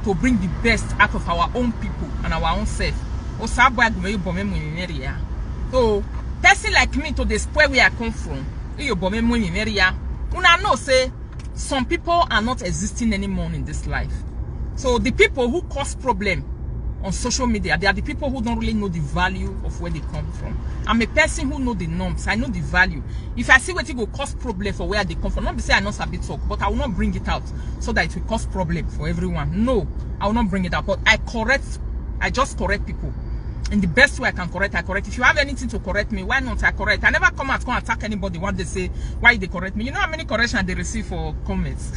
to bring the best out of our own people and our own self. So, person like me to the square where I come from, una know say some people are not existing anymore in this life. So the people who cause problem on social media, they are the people who don't really know the value of where they come from. I'm a person who know the norms. I know the value. If I see what it will cause problem for where they come from, not be say I not sabi talk, but I will not bring it out so that it will cause problem for everyone. No, I will not bring it out. But I just correct people. In the best way I can correct, I correct. If you have anything to correct me, why not I correct? I never come and attack anybody when they say why they correct me. You know how many corrections they receive for comments?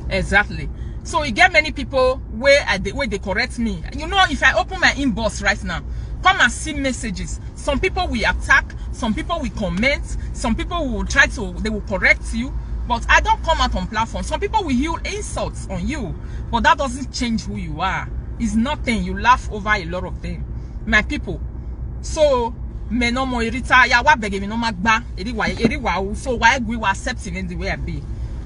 Exactly. So you get many people where they correct me. You know, if I open my inbox right now, come and see messages. Some people will attack, some people will comment, some people will they will correct you. But I don't come out on platform. Some people will heal insults on you, but that doesn't change who you are. It's nothing. You laugh over a lot of them, my people. So me no more irita ya wa beg me no magba eri so why we were accepting in the way I be.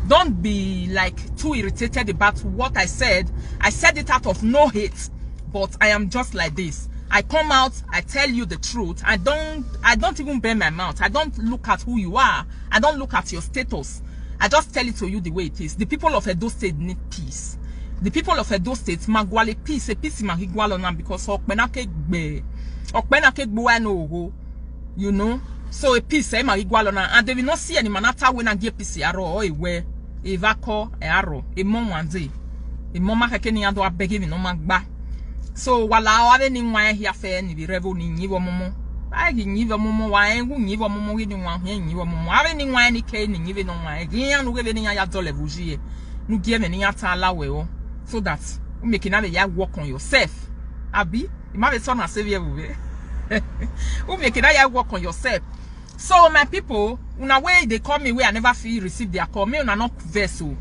Don't be like too irritated about what I said. I said it out of no hate, but I am just like this. I come out, I tell you the truth. I don't even bend my mouth. I don't look at who you are. I don't look at your status. I just tell it to you the way it is. The people of Edo State need peace. The people of Edo State magwale peace. A peace magwalo na because you know. So a peace magwalo na, and they will not see any manata when I get peace arrow or where evako arrow a mom one day. A mama kakeni ado abegi no magba. So while I have any wine here fair ni the revel ni nivo momo. I give you a momo wine, who give a momo in one hand, you a momo. I have any wine, cane, and even on my again, no giving a dollar bougie. No give any atala so that you make another work on yourself. Abi, you might be son of Savior. Who make another work on yourself. So, my people, in a way, they call me where I never feel receive their call. Me, not vessel.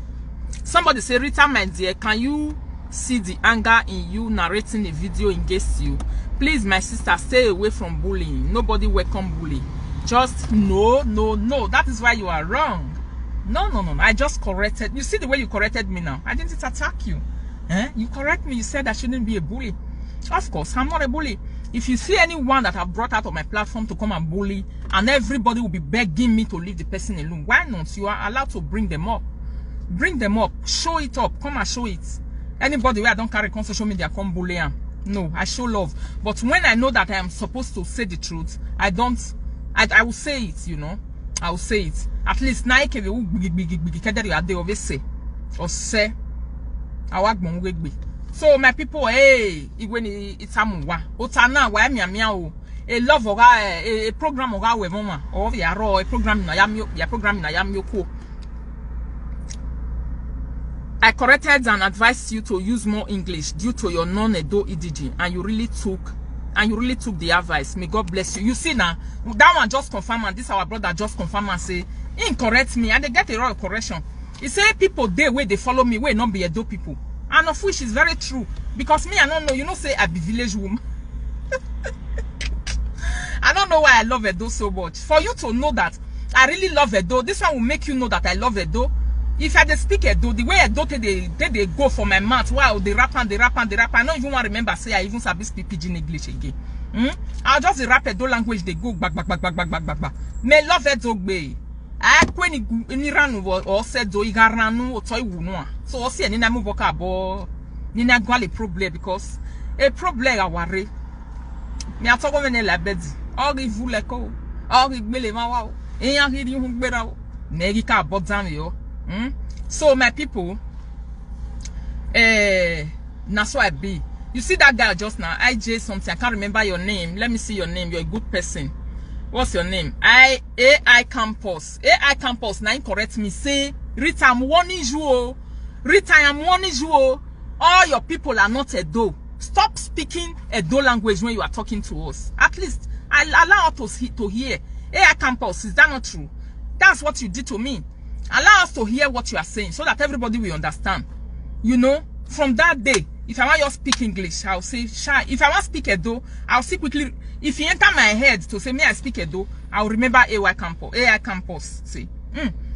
Somebody say, Rita, my dear, can you see the anger in you narrating a video against you? Please, my sister, stay away from bullying. Nobody welcome bully. Just no. That is why you are wrong. No. I just corrected. You see the way you corrected me now. I didn't attack you. You correct me. You said I shouldn't be a bully. Of course, I'm not a bully. If you see anyone that I've brought out of my platform to come and bully, and everybody will be begging me to leave the person alone, why not? You are allowed to bring them up. Bring them up. Show it up. Come and show it. Anybody where I don't carry on social media, come bully them. No, I show love. But when I know that I am supposed to say the truth, I will say it, you know. I will say it. At least now you always say or say so my people, hey, when it's amuwa otana wa miamia o a love or a program or our mama or a program na yamyo. I corrected and advised you to use more English due to your non-Edo EDG, and you really took the advice. May God bless you. You see now, that one just confirm, and this our brother just confirm and say, incorrect me, and they get a lot of correction. He say people they where they follow me, where not be Edo people, and of which is very true. Because me, I don't know, you know, say I be village woman. I don't know why I love Edo so much. For you to know that I really love Edo, this one will make you know that I love Edo. If I speak Edo, the way Edo they go for my mouth, wow, they rap. I don't even want to remember say I even sabi speak pidgin English again. I'll just rap Edo language, they go back. Me love Edo gbe. I kweni ni ranu or said do igaranu or toy wunwa. So see ni na mu boka bo ni na gwale problem because a problem aware. Me atoko me ne labedi. All the vuleko, all the gbele ma wa. Eyan ri hu gbera o. Ne gi ka bodan yo. So my people, that's so I be. You see that guy just now, IJ something, I can't remember your name. Let me see your name. You're a good person. What's your name? AI Campus. AI Campus. Now correct me. Say, Rita, I'm warning you. Rita, I'm warning you. All your people are not Edo. Stop speaking Edo language when you are talking to us. At least allow us to hear. AI Campus, is that not true? That's what you did to me. Allow us to hear what you are saying so that everybody will understand. You know, from that day, If I want you to speak English, I'll say shy. If I want to speak Edo, I'll see quickly. If you enter my head to say me I speak Edo, I'll remember AI Campus. See,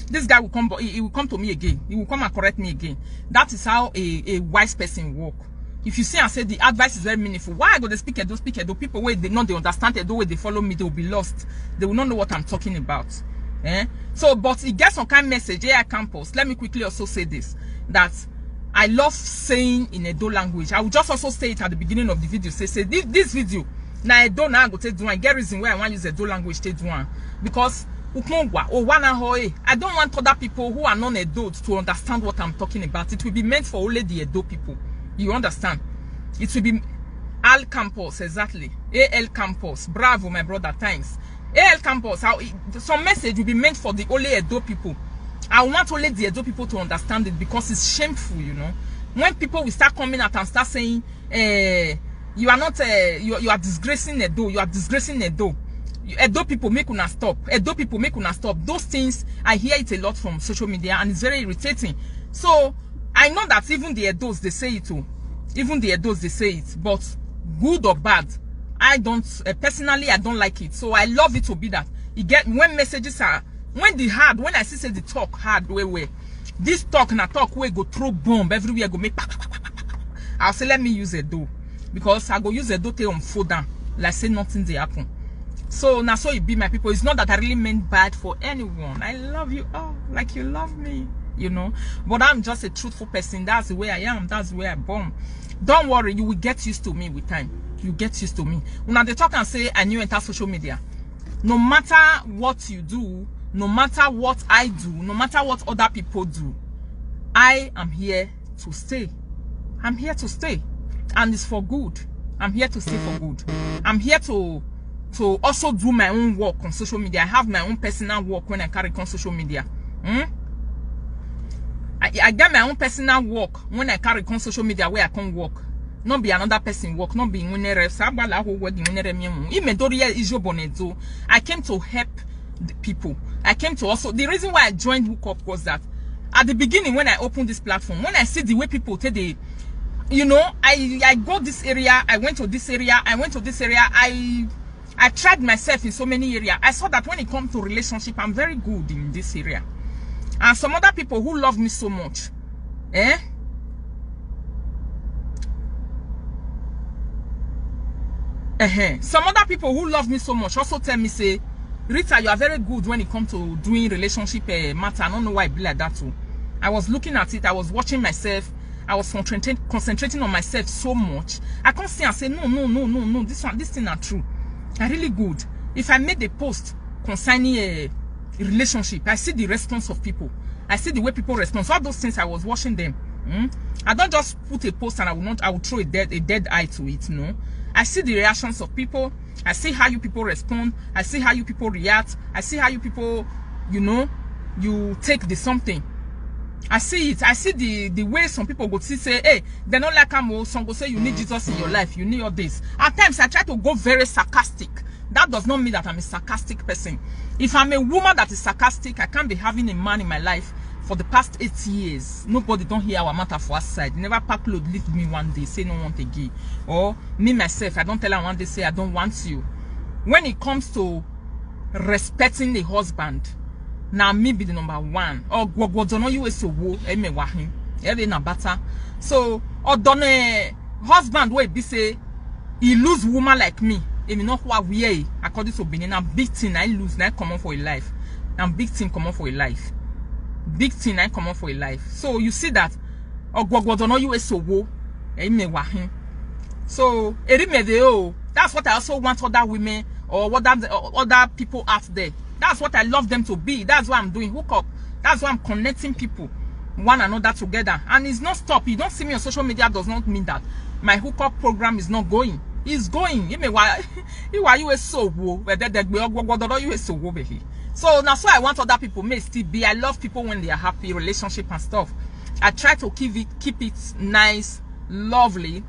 this guy will come, he will come to me again. He will come and correct me again. That is how a wise person work. If you see and say the advice is very meaningful, why I go to speak Edo? People where they understand Edo, where they follow me, they will be lost. They will not know what I'm talking about. So, but it gets some kind of message. AI Campus. Let me quickly also say this, that I love saying in Edo language. I will just also say it at the beginning of the video. Say this video. Now Edo now go take do one. Get reason why I want to use Edo language take do one. Because I don't want other people who are non-Edo to understand what I'm talking about. It will be meant for only the Edo people. You understand? It will be AL Campus, exactly. AL Campus. Bravo, my brother. Thanks. AL Campus. Some message will be meant for the only Edo people. I want only the Edo people to understand it because it's shameful, you know. When people will start coming out and start saying, you are not, you are disgracing Edo, you are disgracing Edo. Edo people make una stop. Edo people make una stop. Those things, I hear it a lot from social media and it's very irritating. So, I know that even the Edos, they say it too. Even the Edos, they say it. But, good or bad, I don't, personally, I don't like it. So, I love it to be that. You get, when messages are, when I say the talk hard way, this talk na talk way go throw bomb everywhere go make. I'll say let me use Edo because I go use Edo to unfold down like say nothing they happen. So now so it be my people. It's not that I really meant bad for anyone. I love you all like you love me, you know. But I'm just a truthful person. That's the way I am. That's the way I'm born. Don't worry, you will get used to me with time. You get used to me. When they talk and say I knew enter social media, no matter what you do. No matter what I do, no matter what other people do, I am here to stay. I'm here to stay. And it's for good. I'm here to stay for good. I'm here to also do my own work on social media. I have my own personal work when I carry on social media. I get my own personal work when I carry on social media where I can work. Not be another person work, not be I came to help the people. I came to also, the reason why I joined Hookup was that at the beginning when I opened this platform, when I see the way people take the, you know, I go this area, I went to this area, I went to this area, I tried myself in so many areas. I saw that when it comes to relationship, I'm very good in this area. And some other people who love me so much, some other people who love me so much also tell me, say, Rita, you are very good when it comes to doing relationship matter. I don't know why it be like that too. I was looking at it. I was watching myself. I was concentrating on myself so much. I can't see and say, no. This thing not true. I really good. If I made a post concerning a relationship, I see the response of people. I see the way people respond. So all those things, I was watching them. I don't just put a post and I will throw a dead eye to it. No. I see the reactions of people. I see how you people respond. I see how you people react. I see how you people, you know, you take the something. I see it. I see the way some people go say, hey, they don't like Amo. Some go say you need Jesus in your life. You need all this. At times I try to go very sarcastic. That does not mean that I'm a sarcastic person. If I'm a woman that is sarcastic, I can't be having a man in my life for the past 8 years. Nobody don't hear our matter for us side. Never pack load leave me one day, say no want again. Or me myself, I don't tell her one day, say I don't want you. When it comes to respecting the husband, now me be the number one. Or don't you so wo me wahin. Na bata. So or don't husband where be say he lose woman like me. If not what we according to Benin, I'm big thing I lose, now come on for a life. I'm big thing come on for a life. Big thing I come on for a life. So you see that don't you so wo me wahin. So that's what I also want other women or other people out there. That's what I love them to be. That's why I'm doing Hookup. That's why I'm connecting people one another together. And it's not stop. You don't see me on social media does not mean that my Hookup program is not going. It's going. So now so I want other people may still be. I love people when they are happy, relationship and stuff. I try to keep it nice, lovely.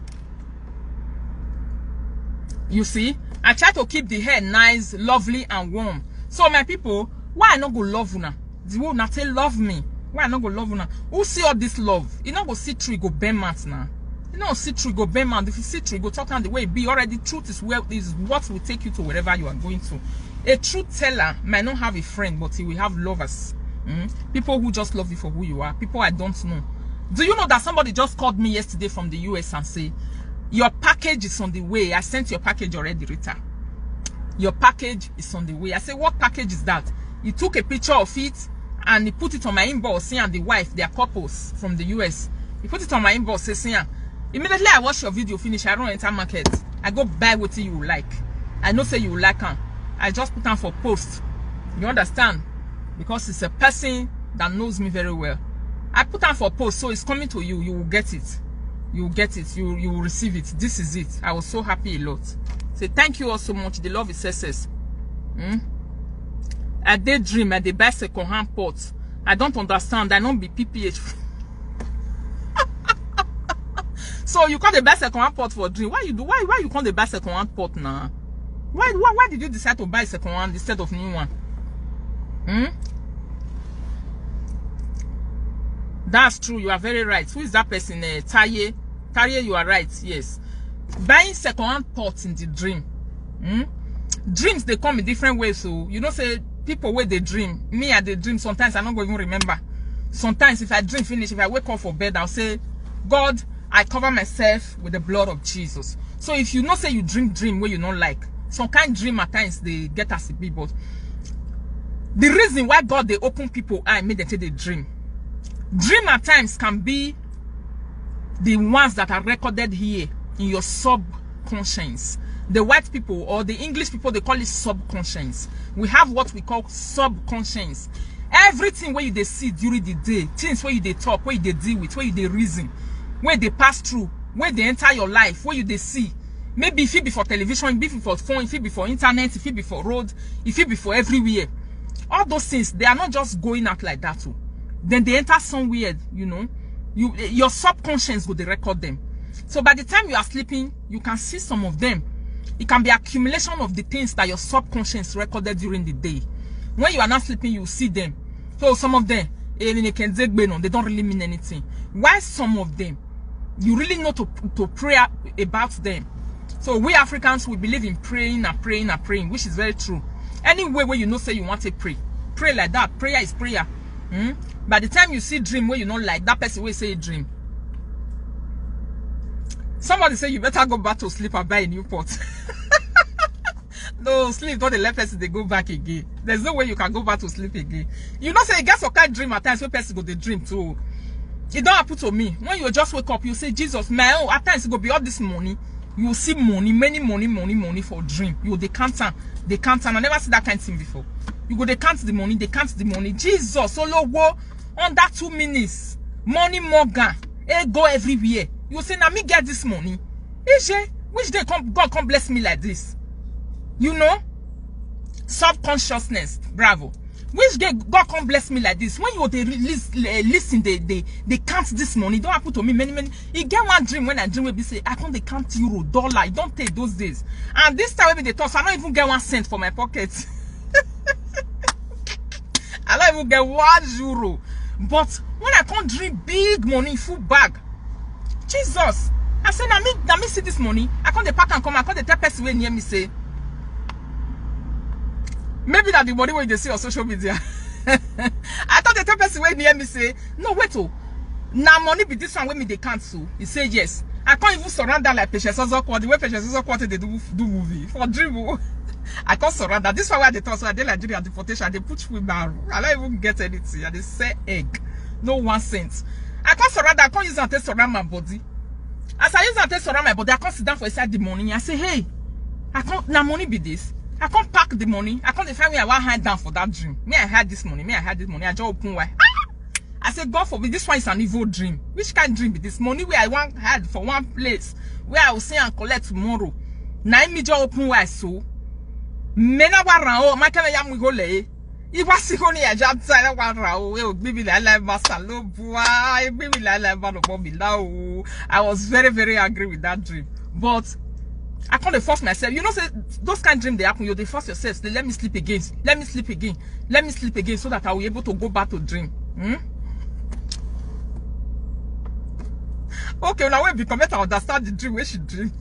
You see? I try to keep the hair nice, lovely, and warm. So my people, why I not go love una? The will not say love me. Why I not go love una? Who see all this love? You not go see tree go burn mats now. You know, see through, go bend man. If you see through, go talk on the way it be. Already, truth is what will take you to wherever you are going to. A truth teller might not have a friend, but he will have lovers. People who just love you for who you are. People I don't know. Do you know that somebody just called me yesterday from the US and say, your package is on the way. I sent your package already, Rita. Your package is on the way. I said, what package is that? He took a picture of it and he put it on my inbox, saying, and the wife, they are couples from the US. He put it on my inbox, saying, immediately I watch your video finish, I don't enter market. I go buy what you like. I know say you like them. I just put them for post. You understand? Because it's a person that knows me very well. I put them for post, so it's coming to you. You will get it. You will get it. You will receive it. This is it. I was so happy a lot. Say thank you all so much. The love is success. I daydream at the buy second-hand pot. I don't understand. I don't be PPH. So you call the buy second-hand pot for dream? Why you do? Why you call the buy second-hand pot now? Why did you decide to buy second-hand instead of new one? That's true. You are very right. Who is that person? Taye. Taye, you are right. Yes. Buying second-hand pots in the dream. Dreams, they come in different ways. So, you know, say, people where they dream. Me, at the dream, sometimes I don't even remember. Sometimes, if I dream finish, if I wake up for bed, I'll say, God, I cover myself with the blood of Jesus. So, if you know, say you dream where you don't like, some kind of dream at times, they get us a bit, but the reason why God, they open people eye, make them say they dream. Dream at times can be the ones that are recorded here in your subconscious. The white people or the English people, they call it subconscious. We have what we call subconscious. Everything where you they see during the day, things where you they talk, where you they deal with, where you they reason, where they pass through, where they enter your life, where you they see. Maybe if it be for television, if it be for phone, if it be for internet, if it be for road, if it be for everywhere. All those things, they are not just going out like that too. Then they enter somewhere, you know. Your subconscious will they record them. So by the time you are sleeping, you can see some of them. It can be accumulation of the things that your subconscious recorded during the day. When you are not sleeping, you see them. So some of them, they don't really mean anything. Why some of them, you really know to pray about them. So we Africans, we believe in praying and praying and praying, which is very true. Anyway, where you know say you want to pray, pray like that. Prayer is prayer. By the time you see dream where you don't like, that person will say a dream. Somebody say you better go back to sleep and buy a new pot. No, sleep, don't let person they go back again. There's no way you can go back to sleep again. You know, say you get some kind of dream at times where person go the dream too. It don't happen to me. When you just wake up, you say, Jesus, man, at times it go be all this money. You see money, many money for dream. You they count and I never see that kind of thing before. You go they count the money, Jesus, solo go under 2 minutes. Money Morgan, go everywhere. You say, now me get this money. Which day God come bless me like this? You know? Subconsciousness, bravo. Which day God come bless me like this? When you they listen, they count this money. Don't happen to me many. You get one dream when I dream will be say, I can't they count euro, dollar. I don't take those days. And this time when they talk, I don't even get 1 cent for my pocket. I don't even get 1 euro. But when I can't dream big money, full bag, Jesus, I say, now me see this money. I can't the pack and come. I can't the tell person way near me say. Maybe that the money when they see on social media. I thought the tell person way near me say, no wait oh, now money be this one when me they cancel. He say yes. I can't even surrender like Patience Ozokwa. The way Patience Ozokwa they do movie for dream. I can't surrender. This one where they talk so I did Nigeria deportation. They put me down. I don't even get anything. And they say egg, no 1 cent. I can't surrender. I can't use and surround my body. As I use and surround my body, I can't sit down for inside the money. I say, hey, I can't. Now money be this. I can't pack the money. I can't find me. I want hand down for that dream. Me, I had this money. I just open why. I said, God forbid, this one is an evil dream. Which kind of dream be this? Money where I want had for one place where I will say and collect tomorrow. Now me just open why so. Mena warao. My kind of yam we go lay. If I see only a job side warao, we will be like masalo boy. Baby like Bobby Lao. I was very angry with that dream, but I can't force myself. You know, say those kind of dreams they happen. You they force yourself. They let me sleep again. Let me sleep again, so that I will be able to go back to dream. Okay, now when we come to understand the dream, where she dream.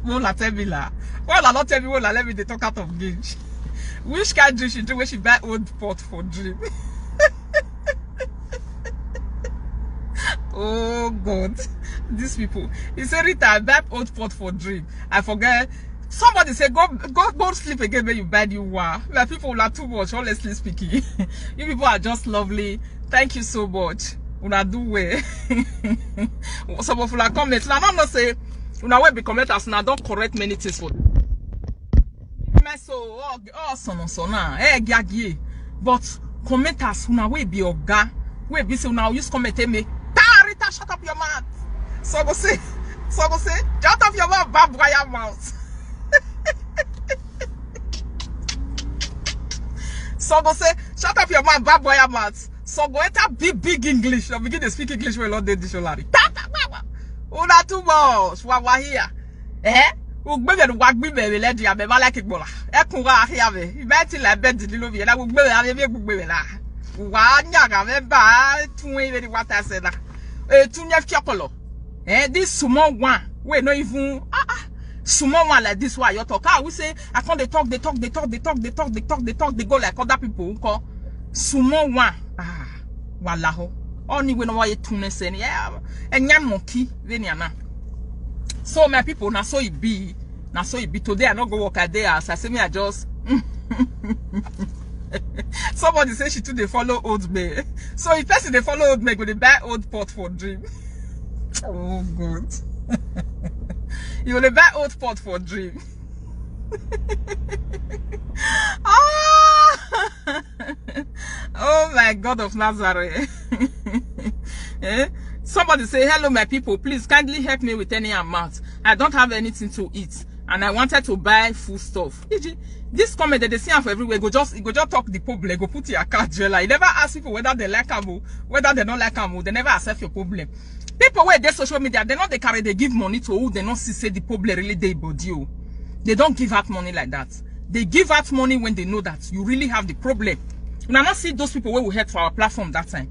Mola tell me la. Well, I not tell me Mola, let me they talk out of game. Which kind of dream she dream when she buy old pot for dream? Oh God, these people. He said, Rita, I buy old pot for dream. I forget. Somebody say go sleep again when you buy new one. Like people are too much, honestly speaking. You people are just lovely. Thank you so much. Una do well. Some of you are comments. Now I'm not say una will be commenters. Now don't correct many things for. So so now but commenters una will be oga. We be say una use comment me. Rita, shut up your mouth. So go say, shut up your mouth, bad boy your mouth. So go say, shut up your mouth, bad boy your mouth. So go enter big English. Or begin to speak English with a lot of dictionary. Una too much. Wa here. Ugbe be wa gbe be le dia be ma like igbola. Ekun wa here be. Be ti le be di lo bi na ugbe be gbegbe la. Wa nyaga be ba tun we be what I said. This small one, we not even small one like this one you talk. We say I can't they talk, they go like other people call small one. Wallaho. Only when why you tune say yeah, and yam monkey veniana. So my people, now so it be today. I not go work at there. As I say me, I just somebody say she too they follow old me. So if person they follow old me, go they buy old pot for dream. Oh God. You will buy old pot for dream. Oh my God of Nazareth. Somebody say, hello my people, please kindly help me with any amount. I don't have anything to eat and I wanted to buy food stuff. This comment that they see for everywhere, go just talk the problem, go put your card jewelry. You never ask people whether they like them, whether they don't like them, they never accept your problem. People where they social media, they not they carry, they give money to who they not see say the problem really they body. They don't give out money like that. They give out money when they know that you really have the problem. You not see those people where we head for our platform that time.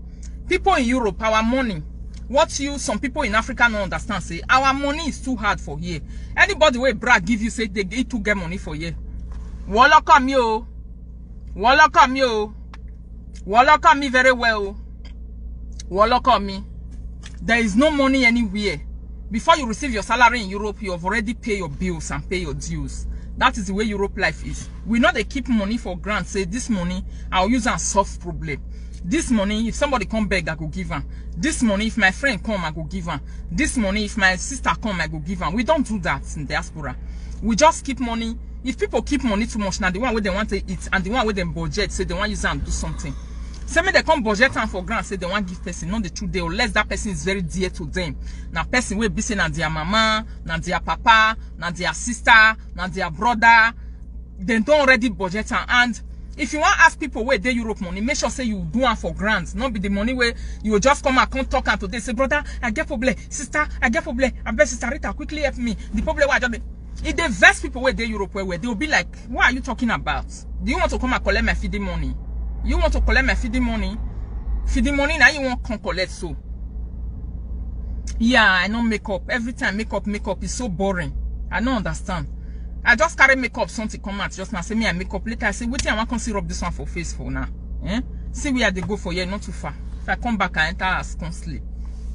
People in Europe, our money. What you, some people in Africa don't understand, say, our money is too hard for here. Anybody where brag give you, say, they get to get money for here. Welcome you. Welcome you. Welcome me very well. Welcome me. There is no money anywhere. Before you receive your salary in Europe, you have already paid your bills and pay your dues. That is the way Europe life is. We know they keep money for grant. Say, this money, I'll use and solve problem. This money, if somebody come beg, I go give her. This money, if my friend come, I go give her. This money, if my sister come, I go give her. We don't do that in diaspora. We just keep money. If people keep money too much, now the one where they want to eat and the one where they budget, say they want to use and do something. Say me they come budget and for grant, say they want to give person, not the truth, they unless that person is very dear to them. Now person will be saying na their mama, na their papa, na their sister, na their brother. They don't already budget and if you want to ask people where they Europe money, make sure say you do one for grants, not be the money where you will just come and come talk and today say, brother, I get problem, sister, I get problem, I bet sister Rita quickly help me. The problem why I just if they vex people where they Europe where they will be like, what are you talking about? Do you want to come and collect my feeding money? You want to collect my feeding money? Feeding money now you want to come collect so. Yeah, I know makeup. Every time makeup is so boring. I don't understand. I just carry makeup something come out just now. Say me I makeup later. I say wait I want to syrup this one for face for now. See where they go for here, not too far. If I come back I enter as constantly.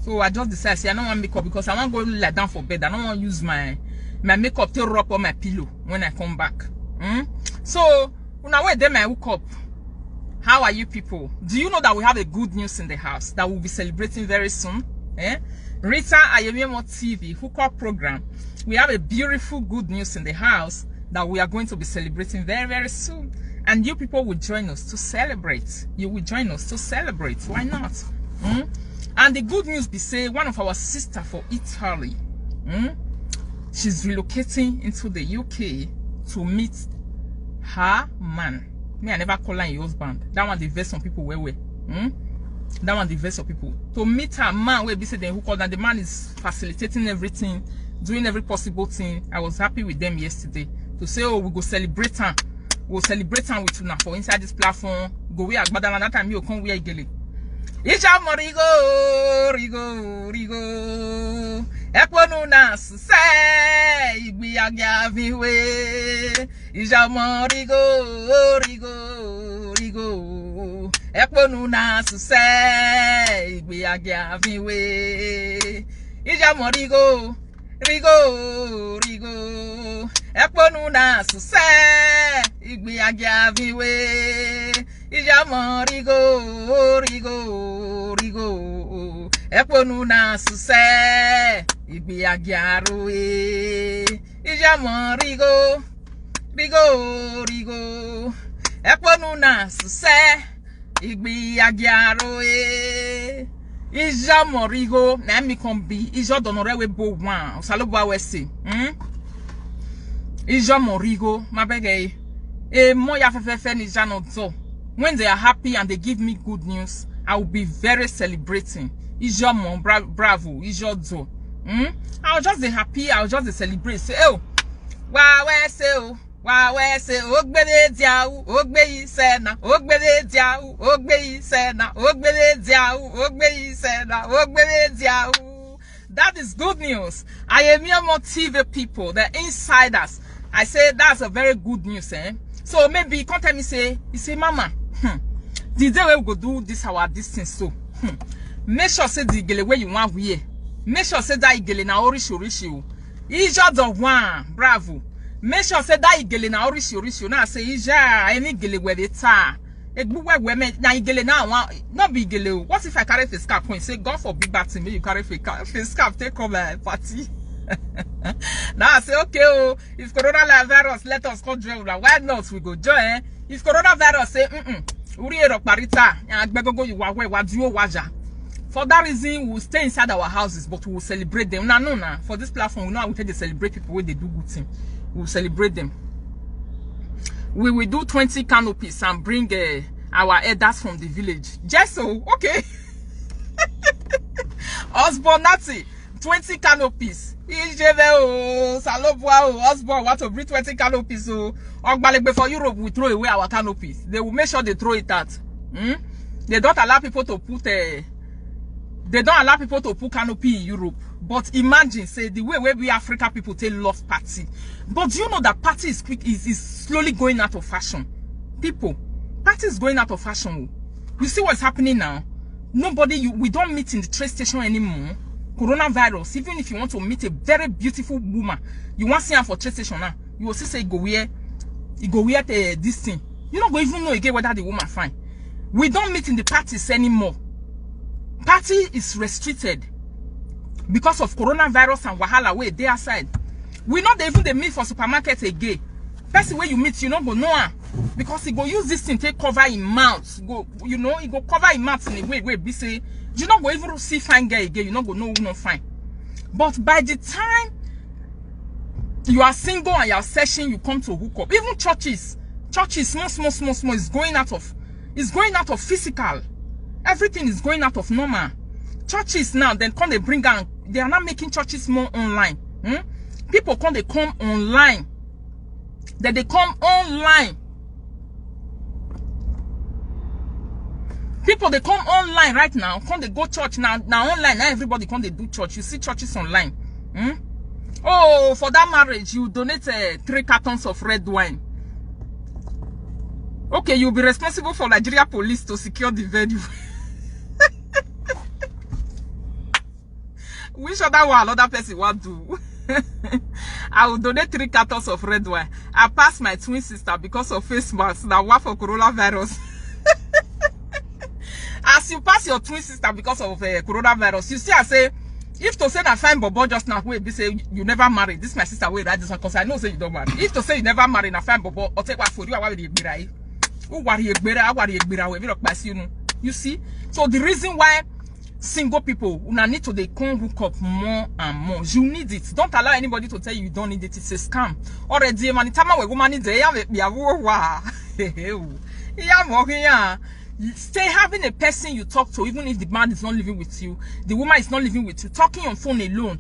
So I just decide say I don't want makeup because I want to go lie down for bed. I don't want to use my makeup to rub on my pillow when I come back. So now where then I hook up. How are you people? Do you know that we have a good news in the house that we'll be celebrating very soon? Rita Ayemiemo TV hookup program. We have a beautiful good news in the house that we are going to be celebrating very, very soon. And you people will join us to celebrate. You will join us to celebrate. Why not? And the good news be say one of our sister for Italy. She's relocating into the UK to meet her man. Me, I never call her your husband. That one the verse some people where. That one the verse of people. To meet her man where be say then who called and the man is facilitating everything, doing every possible thing. I was happy with them yesterday. To say, oh, we go celebrate her. We'll celebrate her with you now for inside this platform. Go we Agbadala that time you come we Igele. Ija morigo, rigo, rigo. Ekponu na se, igbi agya viwe. Ija morigo, rigo, rigo. Ekponu na se, igbi agya viwe. Ija morigo, rigo, rigo. Ekponu na se, igbi agya viwe. Ija morigo, rigo, rigo. Ekponu na se, igbi agya roe. Ija morigo, rigo, rigo. Ekponu na se, igbi agya roe. Ija morigo, na mi kombi. Ija donore we bo wan. Osalobo wese. Ija morigo, mabege. Mo ya fefe ni jano zo. When they are happy and they give me good news, I will be very celebrating. Ija mon bravo, ija zo. I'll just be happy, I'll just be celebrate. Say, oh, wa we say, oh, ogbede diawu, ogbe sena, ogbede diawu, ogbe sena, ogbede diawu, ogbe sena, ogbede diawu. That is good news. I am your motive people, the insiders. I say that's a very good news, eh? So maybe you can't tell me say, you say, Mama, the day we go do this our distance so. Make sure say the gele where you want we. Make sure say that igele na orishi. Ija the one, bravo. Make sure say that igele na orishi. Now say ija any gele where they ta. Egbuwe we me na igele na one not be igele. What if I carry face cap point? Say God forbid bad thing, you carry face cap take come party. Now I say okay, oh, if coronavirus let us come join, why not we go join? If coronavirus say for that reason, we'll stay inside our houses, but we'll celebrate them. No. For this platform, we know how we take to celebrate people when they do good things. We'll celebrate them. We will do 20 canopies and bring our elders from the village. Just so, okay. Osborne Nati, 20 canopies. Osborne want to bring 20 canopies. So, for Europe, we throw away our canopies. They will make sure they throw it out. They don't allow people to put canopy in Europe. But imagine, say, the way we African people take love party. But you know that party is slowly going out of fashion. People, party is going out of fashion. You see what's happening now? We don't meet in the train station anymore. Coronavirus, even if you want to meet a very beautiful woman, you want to see her for train station now, you will say go wear this thing. You don't even know again whether the woman fine. We don't meet in the parties anymore. Party is restricted because of coronavirus and wahala way they aside. We not even the meet for supermarket again. Person where you meet, you don't go know her because he go use this thing take cover his mouth. Go, you know, he go cover his mouth in a way be say you not go even see fine guy again. You not go know who not fine. But by the time you are single and you are session, you come to hook up. Even churches small is going out of physical. Everything is going out of normal. Churches now, then come they bring out, they are not making churches more online. People come, they come online. Then they come online. People, they come online right now. Come they go church now online. Now everybody come they do church. You see churches online. Oh, for that marriage, you donate 3 cartons of red wine. Okay, you'll be responsible for Nigeria police to secure the venue. Which other one another person want to? I will donate 3 cartons of red wine. I pass my twin sister because of face mask that one for coronavirus. As you pass your twin sister because of coronavirus, you see I say, if to say that fine bobo just now, wait, be say you never married. This my sister will write this one because I know say you don't marry. If to say you never married, na fine bobo, or take what for you, I want to you see? So the reason why single people need to they come hook up more and more. You need it. Don't allow anybody to tell you don't need it. It's a scam. Already, man, stay having a person you talk to, even if the man is not living with you, the woman is not living with you, talking on phone alone.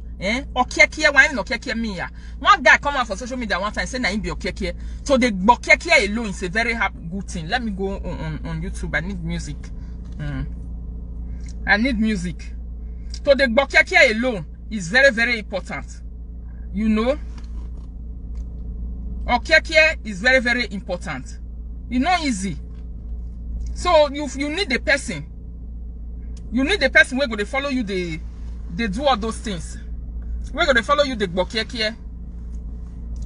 One guy come out for social media one time say na him be okay. So the alone is a very good thing. Let me go on YouTube. I need music. I need music. So the Gbokiakia alone is very, very important. You know? Okiakia is very, very important. It's not easy. So you need the person. You need the person where go to follow you, they do all those things. We're going to follow you the Gbokiakia.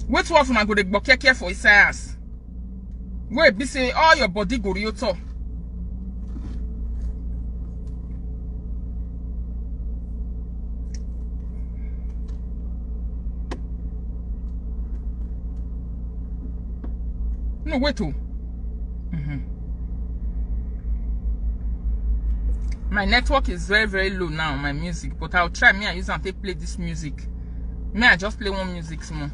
Which one I go to Gbokiakia for Isaias? Where be say all your body go to. No, wait to. My network is very, very low now, my music. But I'll try. Me, I use and play this music. Me, I just play one music small.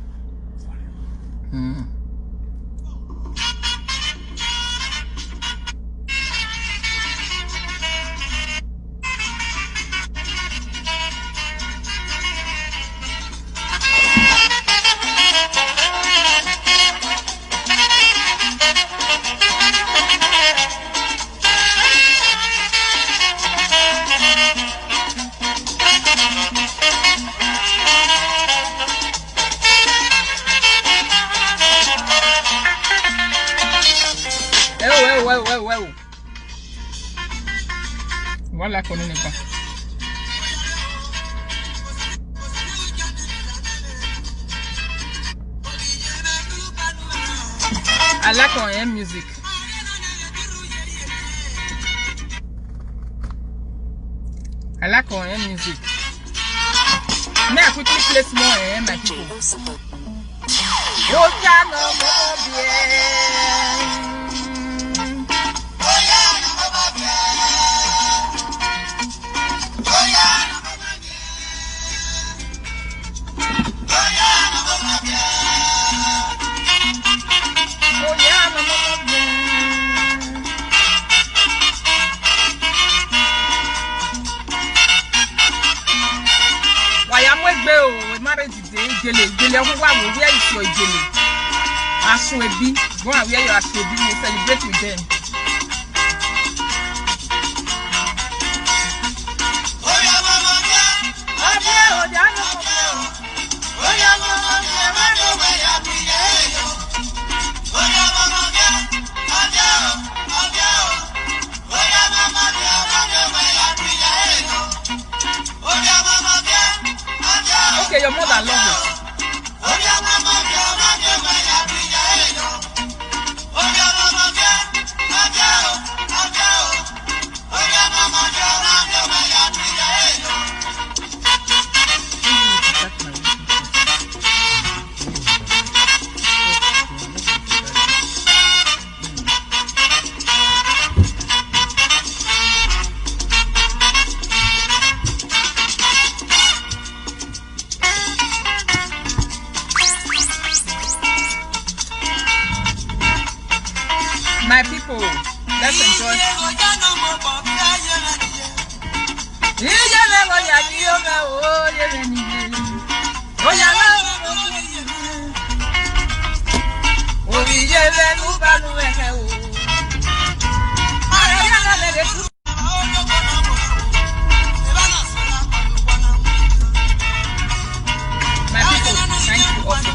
Well. Voilà qu'on n'est pas. I like on music. I like on music. May I quickly play more my people? Oh, yeah, no, yeah. Jele who where is your jele? Ashwebi, go and wear your ashwebi, we celebrate with them. Okay, your mother loves it. My people, let's enjoy. My people, thank you also.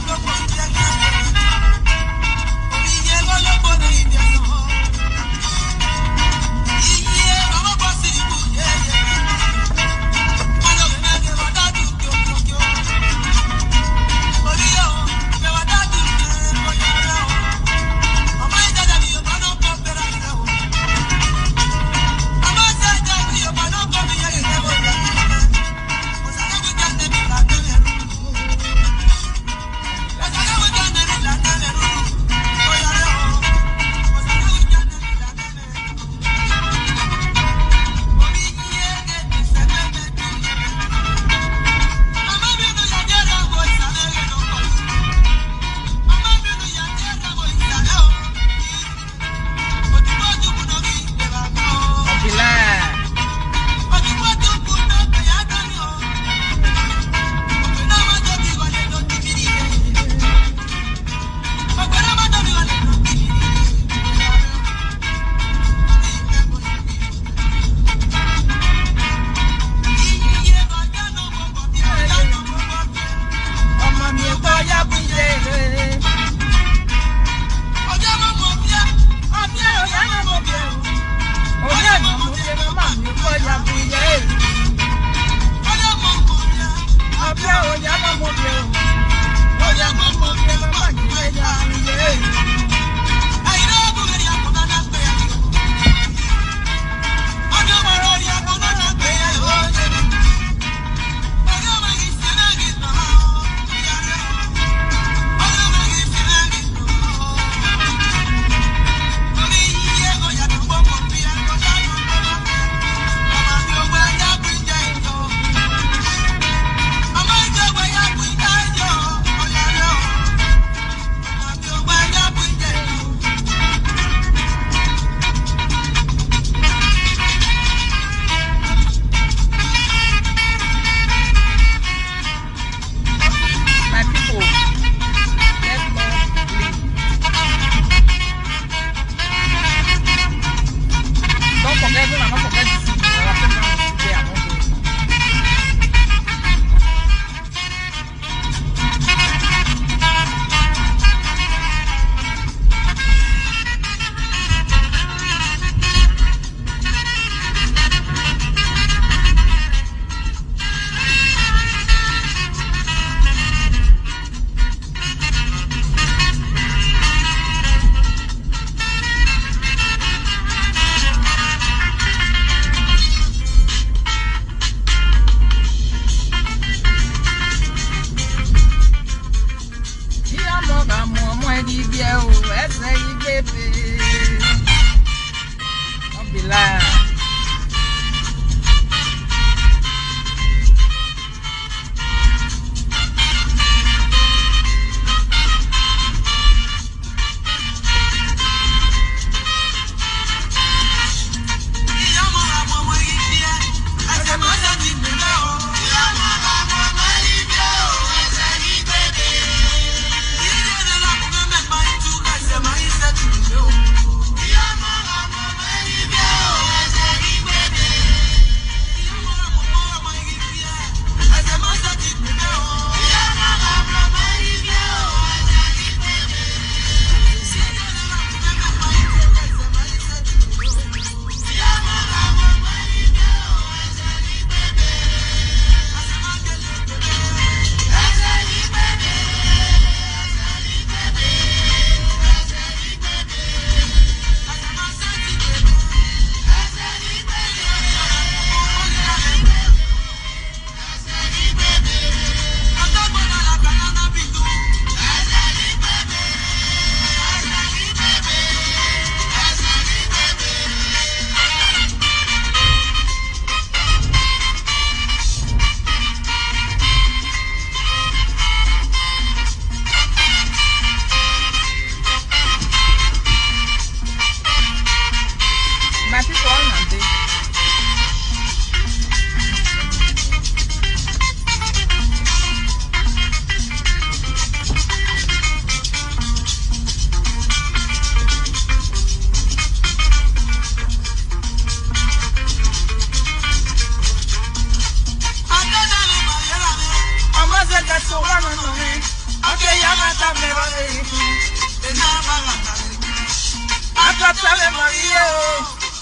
Maria,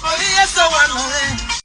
oh, yes, so one.